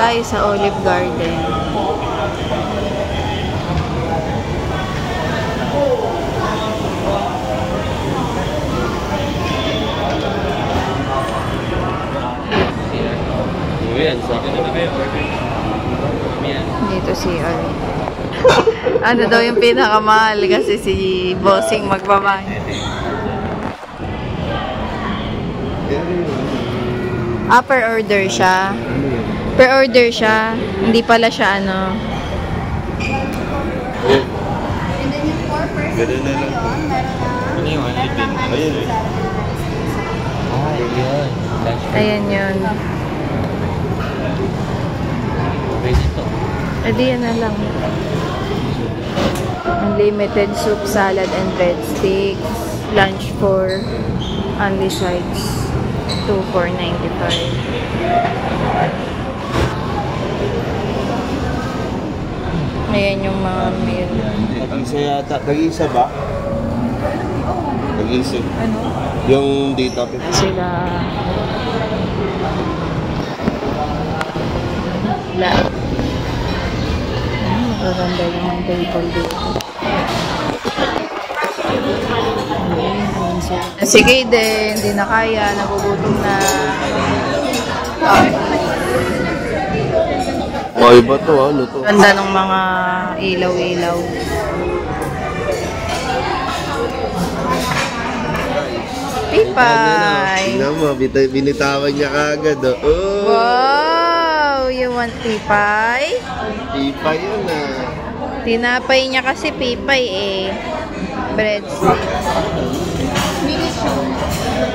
tayo sa Olive Garden. Dito si ano daw yung pinakamahal kasi si Bossing magbabayad. Per order siya. Per order siya. Hindi pala siya ano. And then yung 4 person ngayon, Ayan yun. Edi yan na lang. Unlimited soup, salad, and breadsticks. Lunch for only sides. 2,495. Ayan yung mga meal. Tag-isa yata. Tag-isa ba? Tag-isa. Ano? Yung data. Sila. Magaganda yung table dito. Sige din, hindi na kaya, nagugutom na. Oh, iba to, ano to? Ganda ng mga ilaw-ilaw. Pipay! Tingnan mo, binitawan niya kagad. Oh. Wow! You want pipay? Pipay yun ah. Tinapay niya kasi pipay eh. Breadstick.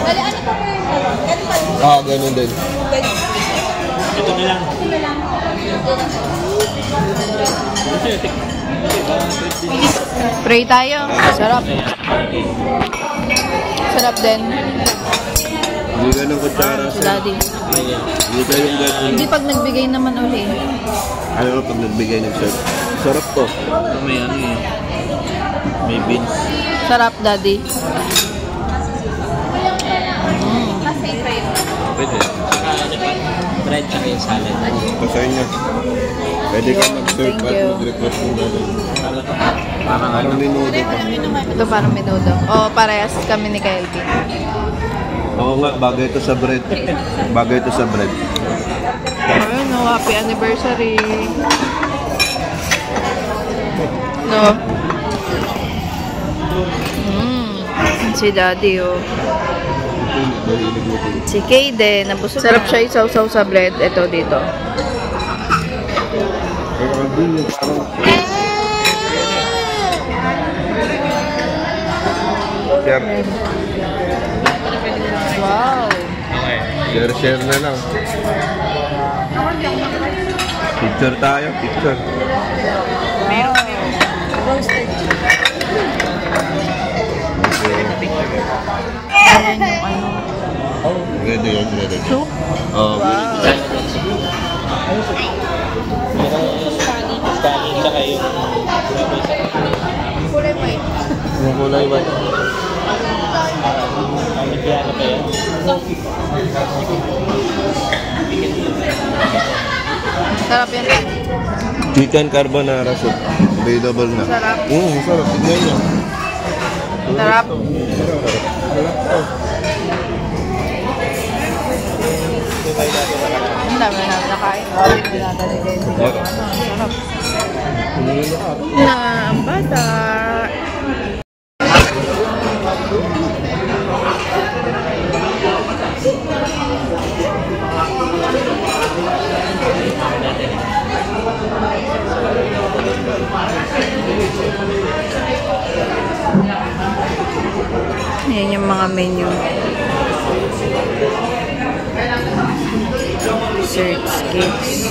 Dali, ano pa ba? Ah, ganun din. Ito na lang. Pray tayo. Sarap. Sarap din. Hindi ka ng kutsara sa... Daddy. Hindi ka yung gano'n. Hindi pag nagbigay naman uli. Ano ba pag nagbigay ng shirt? Sarap to. May ano eh. May beans. Sarap, Daddy. Pwede. Saka ano pa? Bread tsaka yung salad. Pasay niya. Pwede ka mag-serve Thank at you. mag-request ng gano'n. Parang ano? Parang minudo pa. Ito parang menudo. O, parehas kami ni Kelvin. Oo nga, bagay ito sa bread. Bagay ito sa bread. Ayun, no, happy anniversary. No? Si Daddy, oh. Si Kayden, nabusog. Sarap siya isaw-saw sa bread. Ito dito. Share. Wow. Share na lang. Picture tayo, picture. Ayan yung ano. Ready yan, ready. Soup? Oh, Wow. Kanin tsaka yung... Kulay white. yung kulay ba? Kaya ano pa yan? Sarap yan. Chicken carbonara soup. Available na. Sarap. Sarap. Tignan niya. Sarap. Ang dami na nakain. Sarap. Na ang bata. Ayan yung mga menu. Desserts, cakes.